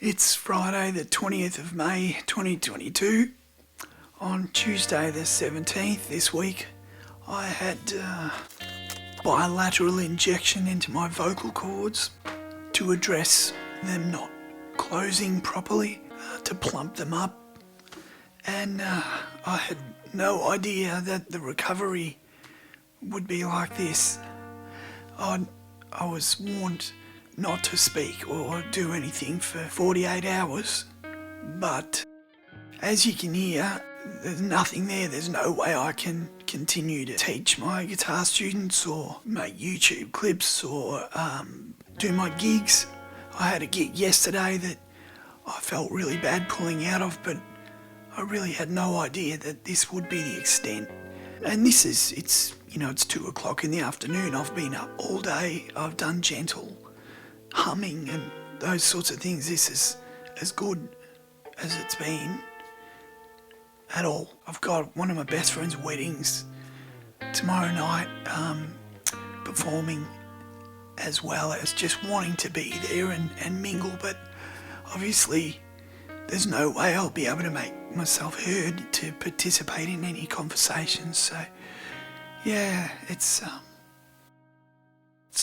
It's Friday the 20th of May 2022. On Tuesday the 17th this week, I had bilateral injection into my vocal cords to address them not closing properly, to plump them up. And I had no idea that the recovery would be like this. I was warned not to speak or do anything for 48 hours, but as you can hear, there's nothing there. There's no way I can continue to teach my guitar students or make YouTube clips or do my gigs. I had a gig yesterday that I felt really bad pulling out of, but I really had no idea that this would be the extent. And it's 2 o'clock in the afternoon. I've been up all day. I've done gentle humming and those sorts of things. This is as good as it's been at all. I've got one of my best friend's weddings tomorrow night, performing as well as just wanting to be there and mingle, but obviously there's no way I'll be able to make myself heard to participate in any conversations. So yeah, it's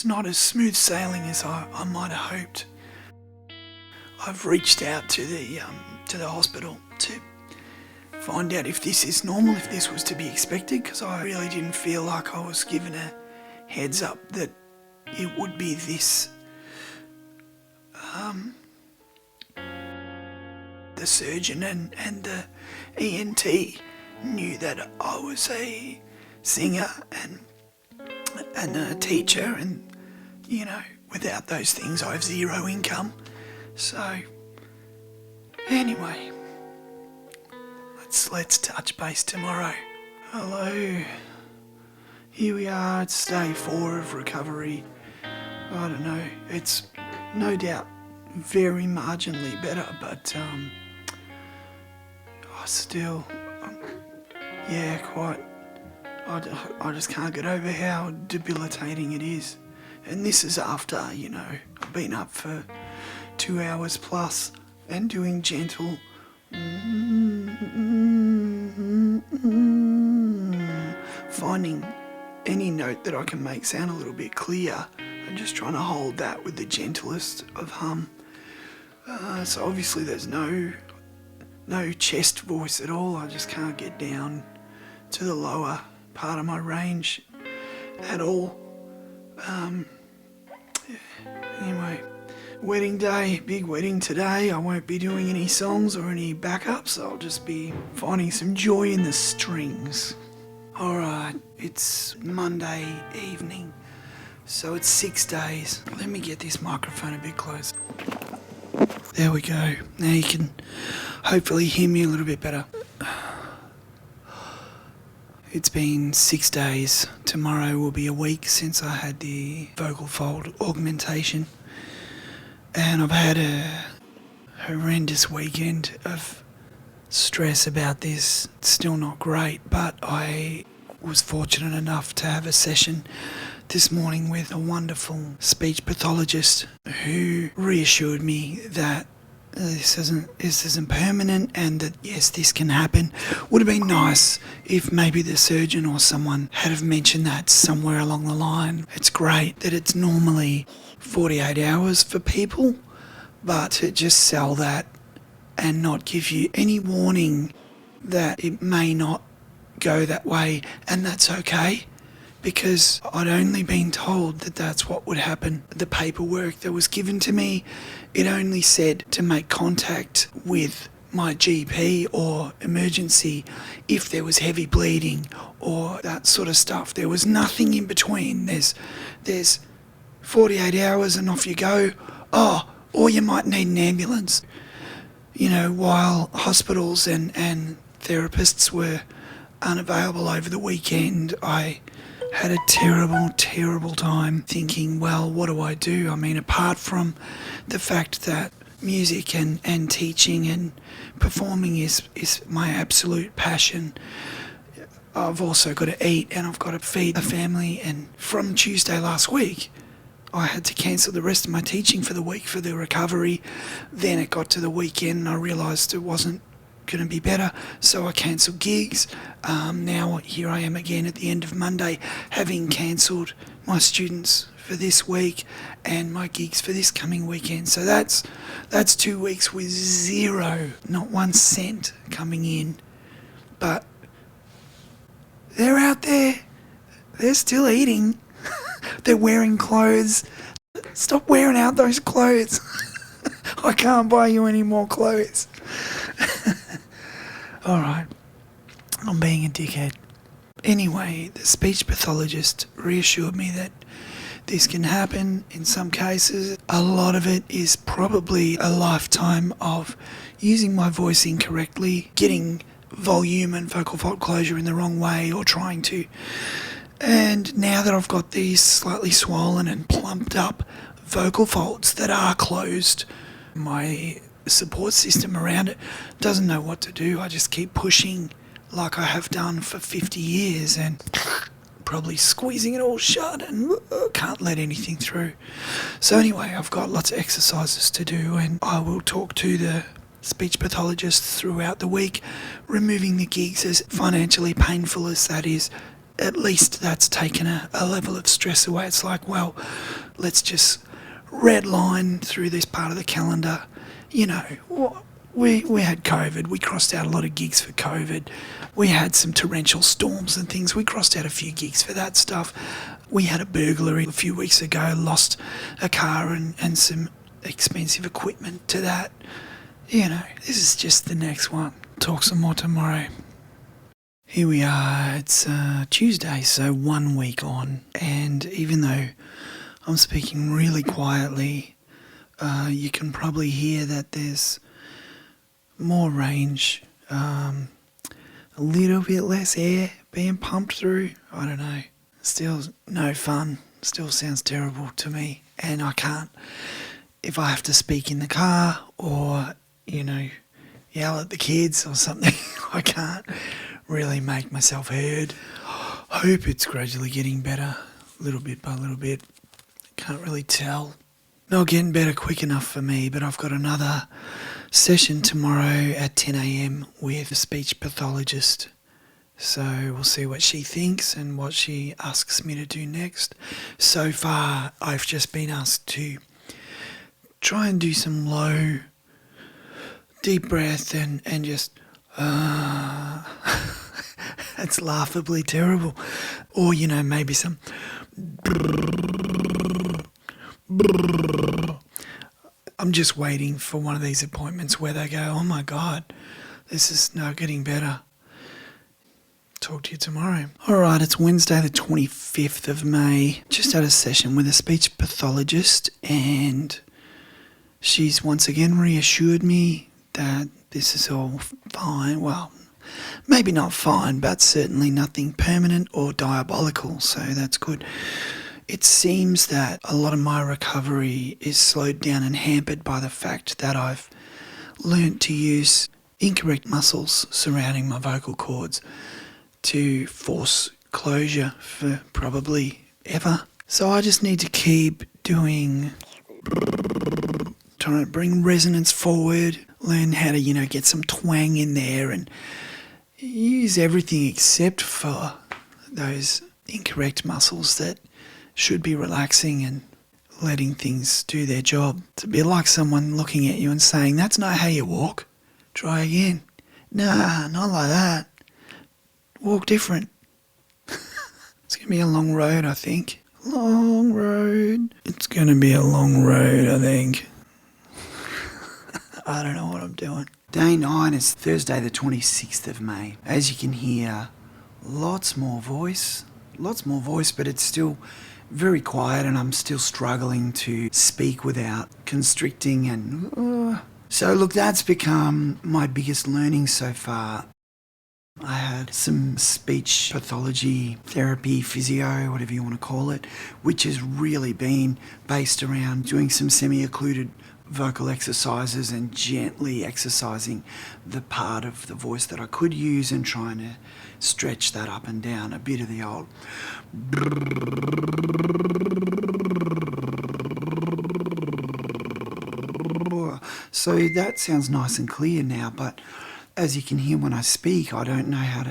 not as smooth sailing as I might have hoped. I've reached out to the hospital to find out if this is normal, if this was to be expected, because I really didn't feel like I was given a heads up that it would be this. The surgeon and the ENT knew that I was a singer and a teacher, and without those things I have zero income. So anyway, let's touch base tomorrow. Hello, here we are. It's day 4 of recovery. I don't know, it's no doubt very marginally better, but quite. I just can't get over how debilitating it is. And this is after, I've been up for 2 hours plus and doing gentle finding any note that I can make sound a little bit clear and just trying to hold that with the gentlest of hum. So obviously there's no chest voice at all. I just can't get down to the lower part of my range at all. Anyway, wedding day, big wedding today. I won't be doing any songs or any backups. I'll just be finding some joy in the strings. Alright, it's Monday evening, so it's 6 days. Let me get this microphone a bit closer. There we go. Now you can hopefully hear me a little bit better. It's been 6 days. Tomorrow will be a week since I had the Vocal Fold Augmentation. And I've had a horrendous weekend of stress about this. It's still not great, but I was fortunate enough to have a session this morning with a wonderful speech pathologist who reassured me that this isn't permanent, and that yes, this can happen. Would have been nice if maybe the surgeon or someone had have mentioned that somewhere along the line. It's great that it's normally 48 hours for people, but to just sell that and not give you any warning that it may not go that way, and that's okay. Because I'd only been told that that's what would happen. The paperwork that was given to me, it only said to make contact with my GP or emergency if there was heavy bleeding or that sort of stuff. There was nothing in between. There's 48 hours and off you go. Or you might need an ambulance. While hospitals and therapists were unavailable over the weekend, I had a terrible time thinking, well, what do I do? I mean, apart from the fact that music and teaching and performing is my absolute passion, I've also got to eat and I've got to feed the family. And from Tuesday last week, I had to cancel the rest of my teaching for the week for the recovery. Then it got to the weekend and I realised it wasn't going to be better, so I cancelled gigs. Now here I am again at the end of Monday, having cancelled my students for this week and my gigs for this coming weekend. So that's 2 weeks with zero, not 1 cent coming in. But they're out there, they're still eating, they're wearing clothes. Stop wearing out those clothes. I can't buy you any more clothes. Alright, I'm being a dickhead. Anyway, the speech pathologist reassured me that this can happen in some cases. A lot of it is probably a lifetime of using my voice incorrectly, getting volume and vocal fold closure in the wrong way or trying to. And now that I've got these slightly swollen and plumped up vocal folds that are closed, my support system around it doesn't know what to do. I just keep pushing like I have done for 50 years and probably squeezing it all shut and can't let anything through. So anyway, I've got lots of exercises to do and I will talk to the speech pathologist throughout the week, removing the gigs, as financially painful as that is. At least that's taken a level of stress away. It's like, well, let's just red line through this part of the calendar. You know, we had COVID. We crossed out a lot of gigs for COVID. We had some torrential storms and things. We crossed out a few gigs for that stuff. We had a burglary a few weeks ago, lost a car and some expensive equipment to that. You know, this is just the next one. Talk some more tomorrow. Here we are. It's Tuesday, so 1 week on. And even though I'm speaking really quietly, you can probably hear that there's more range, a little bit less air being pumped through. I don't know. Still no fun. Still sounds terrible to me. And I can't, if I have to speak in the car or, you know, yell at the kids or something, I can't really make myself heard. Hope it's gradually getting better, little bit by little bit. Can't really tell. Not getting better quick enough for me, but I've got another session tomorrow at 10 a.m. with a speech pathologist. So we'll see what she thinks and what she asks me to do next. So far, I've just been asked to try and do some low, deep breath and just... That's laughably terrible. Or, you know, maybe some... I'm just waiting for one of these appointments where they go, oh my God, this is not getting better. Talk to you tomorrow. Alright, it's Wednesday the 25th of May. Just had a session with a speech pathologist and she's once again reassured me that this is all fine. Well, maybe not fine, but certainly nothing permanent or diabolical, so that's good. It seems that a lot of my recovery is slowed down and hampered by the fact that I've learnt to use incorrect muscles surrounding my vocal cords to force closure for probably ever. So I just need to keep doing, trying to bring resonance forward, learn how to, you know, get some twang in there and use everything except for those incorrect muscles that should be relaxing and letting things do their job. It's a bit like someone looking at you and saying, that's not how you walk. Try again. Nah, not like that. Walk different. It's going to be a long road, I think. Long road. It's going to be a long road, I think. I don't know what I'm doing. Day 9 is Thursday the 26th of May. As you can hear, lots more voice, but it's still very quiet and I'm still struggling to speak without constricting and... So look, that's become my biggest learning so far. I had some speech pathology, therapy, physio, whatever you want to call it, which has really been based around doing some semi-occluded vocal exercises and gently exercising the part of the voice that I could use and trying to stretch that up and down, a bit of the old So that sounds nice and clear now, but as you can hear when I speak, I don't know how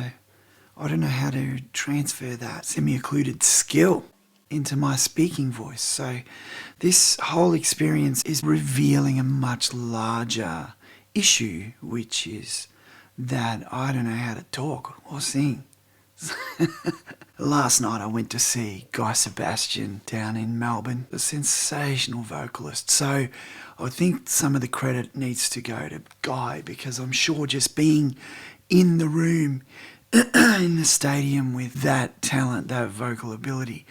to transfer that semi-occluded skill into my speaking voice. So this whole experience is revealing a much larger issue, which is that I don't know how to talk or sing. Last night I went to see Guy Sebastian down in Melbourne, a sensational vocalist. So I think some of the credit needs to go to Guy, because I'm sure just being in the room in the stadium with that talent, that vocal ability,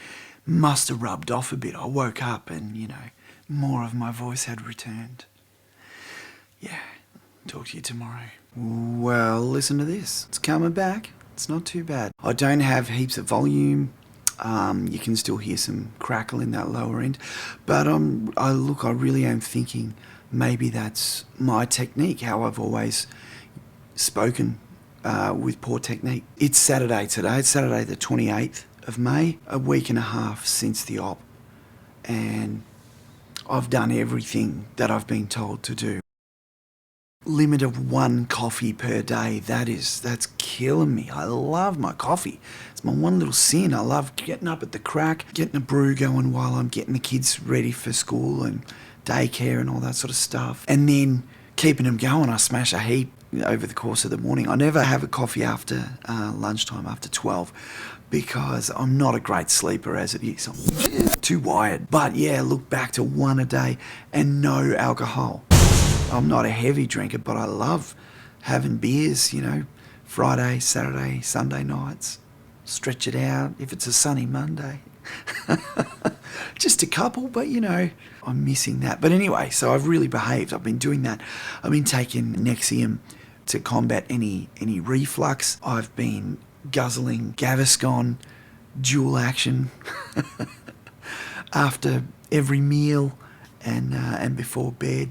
must have rubbed off a bit. I woke up and, more of my voice had returned. Yeah, talk to you tomorrow. Well, listen to this. It's coming back. It's not too bad. I don't have heaps of volume. You can still hear some crackle in that lower end. But I really am thinking maybe that's my technique, how I've always spoken with poor technique. It's Saturday today. It's Saturday the 28th of May, a week and a half since the op. And I've done everything that I've been told to do. Limit of 1 coffee per day, that's killing me. I love my coffee. It's my one little sin. I love getting up at the crack, getting a brew going while I'm getting the kids ready for school and daycare and all that sort of stuff. And then keeping them going, I smash a heap over the course of the morning. I never have a coffee after lunchtime, after 12, because I'm not a great sleeper as it is. I'm too wired. But yeah, look back to 1 a day and no alcohol. I'm not a heavy drinker, but I love having beers, Friday, Saturday, Sunday nights. Stretch it out if it's a sunny Monday. Just a couple, but I'm missing that. But anyway, so I've really behaved. I've been doing that. I've been taking Nexium to combat any reflux. I've been guzzling Gaviscon dual action after every meal and before bed.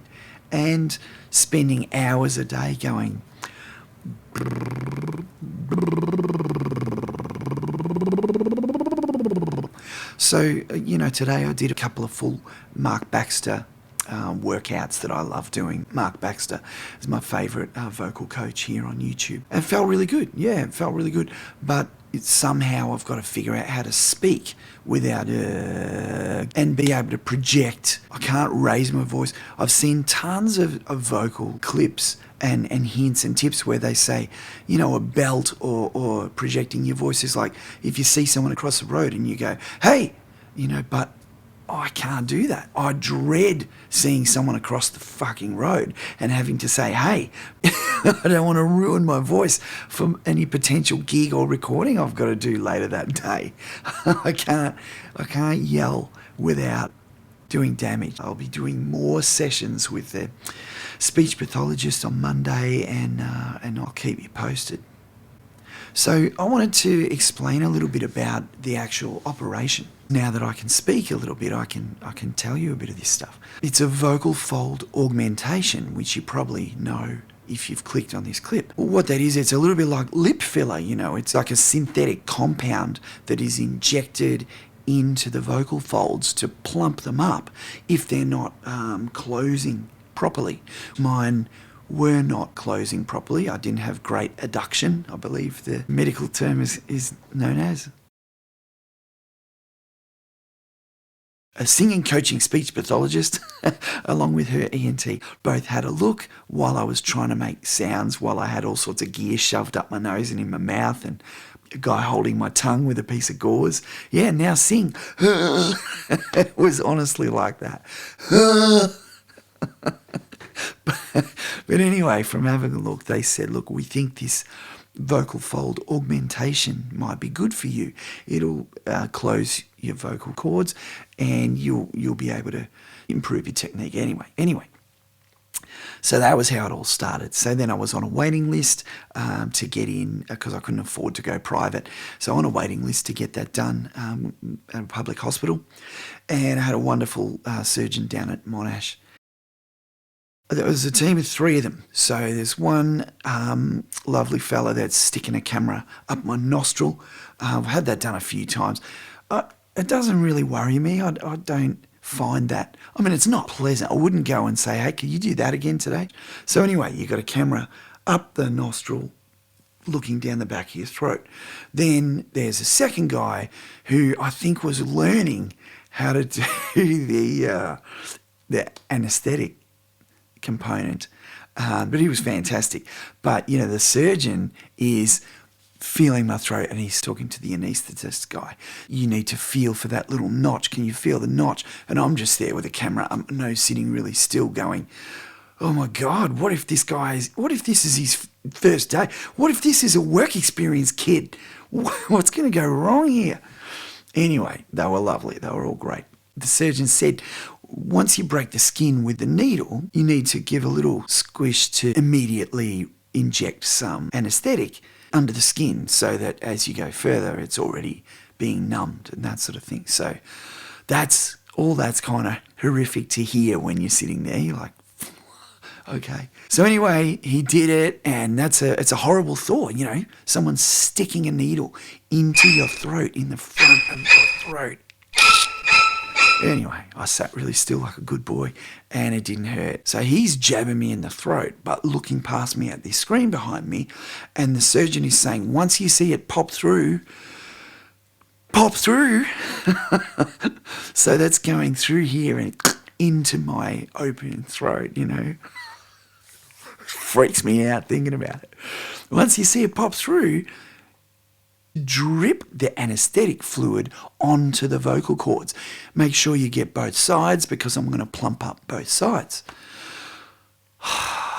And spending hours a day going. So, today I did a couple of full Mark Baxter workouts that I love doing. Mark Baxter is my favourite vocal coach here on YouTube. And it felt really good. Yeah, it felt really good. But somehow I've got to figure out how to speak without and be able to project. I can't raise my voice. I've seen tons of vocal clips and hints and tips where they say, a belt or projecting your voice is like if you see someone across the road and you go, hey, but I can't do that. I dread seeing someone across the fucking road and having to say, hey, I don't want to ruin my voice for any potential gig or recording I've got to do later that day. I can't yell without doing damage. I'll be doing more sessions with the speech pathologist on Monday and I'll keep you posted. So I wanted to explain a little bit about the actual operation. Now that I can speak a little bit, I can tell you a bit of this stuff. It's a vocal fold augmentation, which you probably know if you've clicked on this clip. Well, what that is, it's a little bit like lip filler, It's like a synthetic compound that is injected into the vocal folds to plump them up if they're not closing properly. Mine were not closing properly. I didn't have great adduction, I believe the medical term is known as. A singing coaching speech pathologist, along with her ENT, both had a look while I was trying to make sounds, while I had all sorts of gear shoved up my nose and in my mouth, and a guy holding my tongue with a piece of gauze. Yeah, now sing. It was honestly like that. But anyway, from having a look, they said, look, we think this vocal fold augmentation might be good for you. It'll close your vocal cords and you'll be able to improve your technique anyway. So that was how it all started. So then I was on a waiting list to get in because I couldn't afford to go private. So on a waiting list to get that done at a public hospital. And I had a wonderful surgeon down at Monash. There was a team of 3 of them. So there's one lovely fella that's sticking a camera up my nostril. I've had that done a few times. It doesn't really worry me. I don't find that. I mean, it's not pleasant. I wouldn't go and say, hey, can you do that again today? So anyway, you got a camera up the nostril, looking down the back of your throat. Then there's a second guy who I think was learning how to do the anesthetic component, but he was fantastic. But, you know, the surgeon is feeling my throat and he's talking to the anaesthetist guy. You need to feel for that little notch. Can you feel the notch? And I'm just there with a camera, nose sitting really still going, oh my God, what if this is his first day? What if this is a work experience kid? What's going to go wrong here? Anyway, they were lovely. They were all great. The surgeon said, once you break the skin with the needle, you need to give a little squish to immediately inject some anesthetic under the skin so that as you go further, it's already being numbed and that sort of thing. So that's kind of horrific to hear when you're sitting there. You're like, okay. So anyway, he did it, and it's a horrible thought, you know, someone sticking a needle into your throat, in the front of your throat. Anyway, I sat really still like a good boy, and it didn't hurt. So he's jabbing me in the throat, but looking past me at this screen behind me, and the surgeon is saying, once you see it pop through. So that's going through here and into my open throat, you know. Freaks me out thinking about it. Once you see it pop through, drip the anesthetic fluid onto the vocal cords. Make sure you get both sides because I'm going to plump up both sides.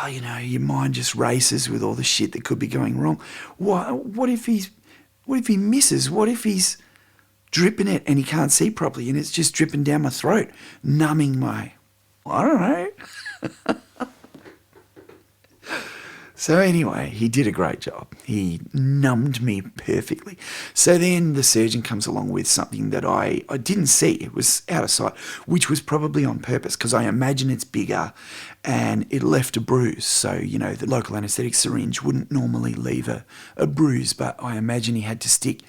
You know, your mind just races with all the shit that could be going wrong. What if he misses? What if he's dripping it and he can't see properly and it's just dripping down my throat, numbing my... I don't know. So anyway, he did a great job. He numbed me perfectly. So then the surgeon comes along with something that I didn't see. It was out of sight, which was probably on purpose because I imagine it's bigger and it left a bruise. So, you know, the local anaesthetic syringe wouldn't normally leave a bruise, but I imagine he had to stick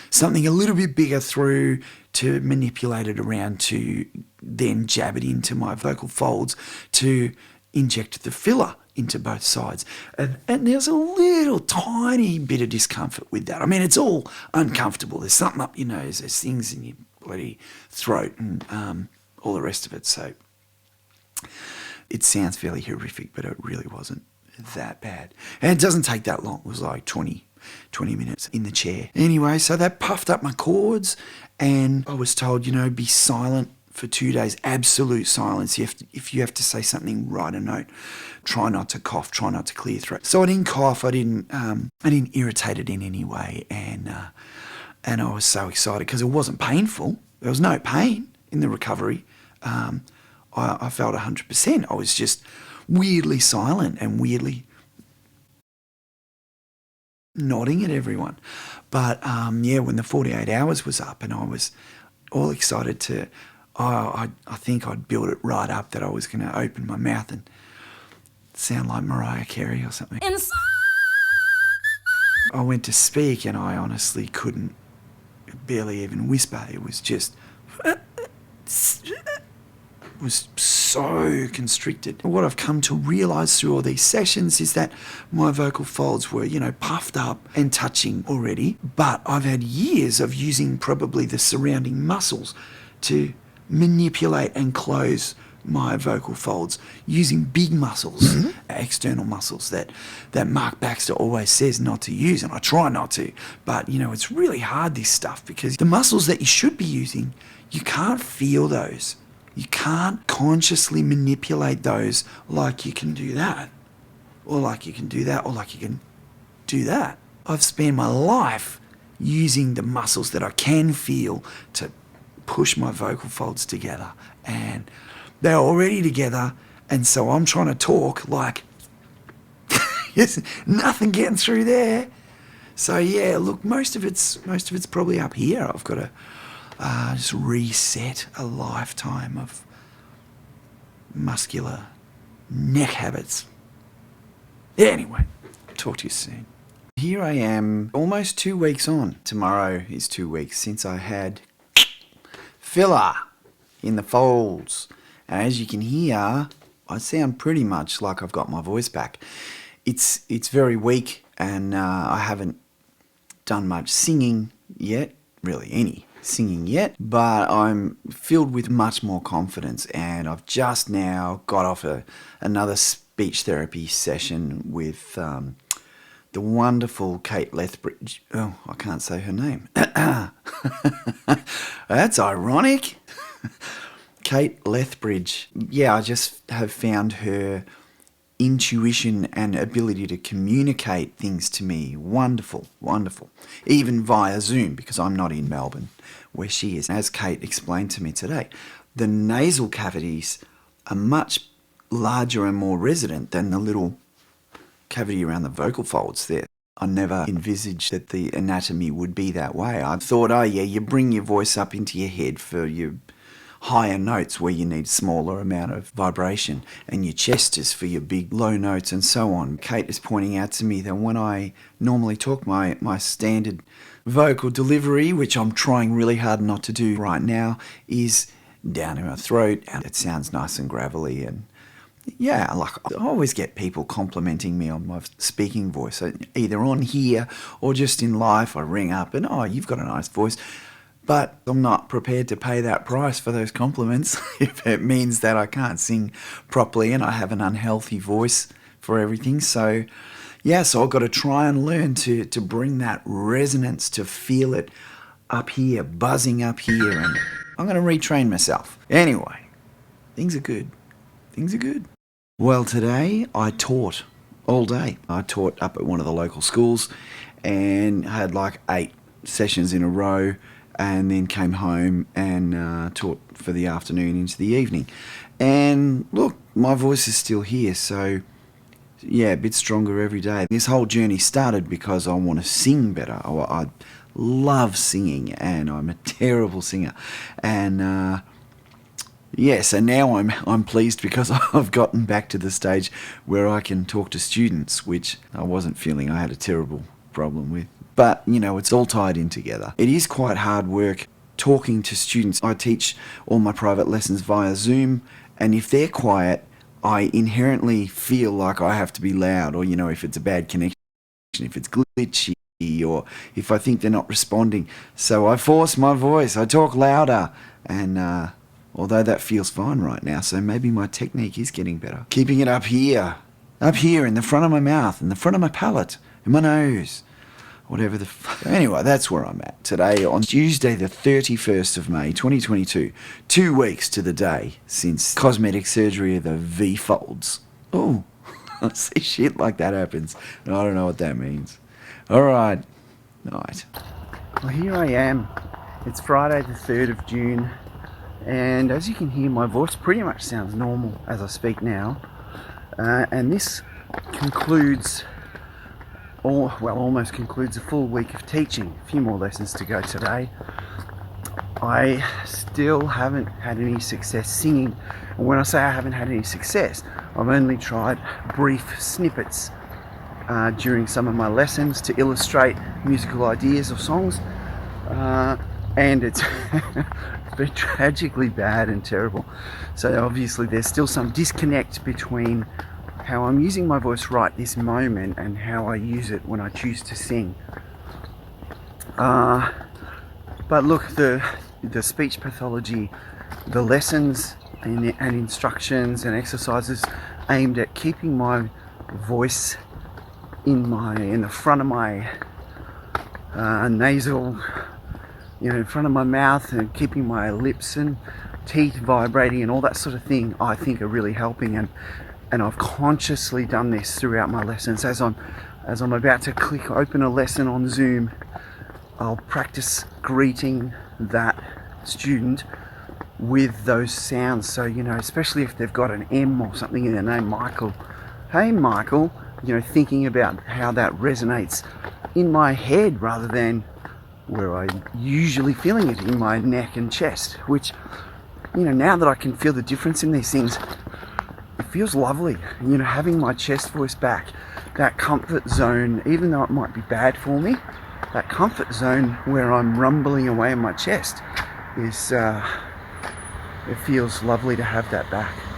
something a little bit bigger through to manipulate it around to then jab it into my vocal folds to inject the filler into both sides. And there's a little tiny bit of discomfort with that. I mean, it's all uncomfortable. There's something up your nose. There's things in your bloody throat and all the rest of it. So it sounds fairly horrific, but it really wasn't that bad. And it doesn't take that long. It was like 20 minutes in the chair. Anyway, so that puffed up my cords and I was told, you know, be silent for 2 days, absolute silence. If you have to say something, write a note. Try not to cough. Try not to clear your throat. So I didn't cough. I didn't irritate it in any way. And I was so excited because it wasn't painful. There was no pain in the recovery. I felt 100%. I was just weirdly silent and weirdly nodding at everyone. But yeah, when the 48 hours was up and I was all excited to... I think I'd built it right up that I was going to open my mouth and sound like Mariah Carey or something. I went to speak and I honestly couldn't barely even whisper. It was just... It was so constricted. What I've come to realise through all these sessions is that my vocal folds were, you know, puffed up and touching already, but I've had years of using probably the surrounding muscles to manipulate and close my vocal folds using big muscles, external muscles that Mark Baxter always says not to use, and I try not to. But, you know, it's really hard, this stuff, because the muscles that you should be using, you can't feel those. You can't consciously manipulate those like you can do that, or like you can do that, or like you can do that. I've spent my life using the muscles that I can feel to push my vocal folds together, and they're already together, and so I'm trying to talk like there's nothing getting through there. So yeah, look, most of it's probably up here. I've got to just reset a lifetime of muscular neck habits. Anyway, talk to you soon. Here I am, almost 2 weeks on. Tomorrow is 2 weeks since I had filler. in the folds. And as you can hear, I sound pretty much like I've got my voice back. It's very weak, and I haven't done much singing yet, really any singing yet, but I'm filled with much more confidence, and I've just now got off another speech therapy session with the wonderful Kate Lethbridge. Oh, I can't say her name. That's ironic. Kate Lethbridge. Yeah, I just have found her intuition and ability to communicate things to me wonderful, wonderful. Even via Zoom, because I'm not in Melbourne, where she is. As Kate explained to me today, the nasal cavities are much larger and more resident than the little cavity around the vocal folds there. I never envisaged that the anatomy would be that way. I thought, oh yeah, you bring your voice up into your head for your higher notes where you need smaller amount of vibration, and your chest is for your big low notes and so on. Kate is pointing out to me that when I normally talk my standard vocal delivery, which I'm trying really hard not to do right now, is down in my throat, and it sounds nice and gravelly. And yeah, like I always get people complimenting me on my speaking voice, either on here or just in life. I ring up and, oh, you've got a nice voice. But I'm not prepared to pay that price for those compliments if it means that I can't sing properly and I have an unhealthy voice for everything. So, yeah, so I've got to try and learn to bring that resonance, to feel it up here, buzzing up here, and I'm going to retrain myself. Anyway, things are good. Things are good. Well, today I taught all day. I taught up at one of the local schools and had like 8 sessions in a row, and then came home and taught for the afternoon into the evening. And look, my voice is still here, so yeah, a bit stronger every day. This whole journey started because I want to sing better. I love singing, and I'm a terrible singer. And yeah, so now I'm pleased because I've gotten back to the stage where I can talk to students, which I wasn't feeling I had a terrible problem with. But, you know, it's all tied in together. It is quite hard work talking to students. I teach all my private lessons via Zoom, and if they're quiet, I inherently feel like I have to be loud, or, you know, if it's a bad connection, if it's glitchy, or if I think they're not responding. So I force my voice. I talk louder, and although that feels fine right now, so maybe my technique is getting better. Keeping it up here in the front of my mouth, in the front of my palate, in my nose. Whatever the Anyway, that's where I'm at today on Tuesday the 31st of May 2022. 2 weeks to the day since cosmetic surgery of the V-folds. Oh, I see shit like that happens. I don't know what that means. Alright. Night. Well, here I am. It's Friday the 3rd of June. And as you can hear, my voice pretty much sounds normal as I speak now. And this concludes... almost concludes a full week of teaching. A few more lessons to go today. I still haven't had any success singing. And when I say I haven't had any success, I've only tried brief snippets during some of my lessons to illustrate musical ideas of songs. And it's been tragically bad and terrible. So obviously there's still some disconnect between how I'm using my voice right this moment and how I use it when I choose to sing. But look, the speech pathology, the lessons and instructions and exercises aimed at keeping my voice in the front of my nasal, in front of my mouth, and keeping my lips and teeth vibrating and all that sort of thing, I think are really helping. And I've consciously done this throughout my lessons. As I'm about to click open a lesson on Zoom, I'll practice greeting that student with those sounds. So, especially if they've got an M or something in their name, Michael. Hey, Michael. Thinking about how that resonates in my head rather than where I'm usually feeling it, in my neck and chest. Which, now that I can feel the difference in these things, it feels lovely, having my chest voice back, that comfort zone, even though it might be bad for me, that comfort zone where I'm rumbling away in my chest is It feels lovely to have that back.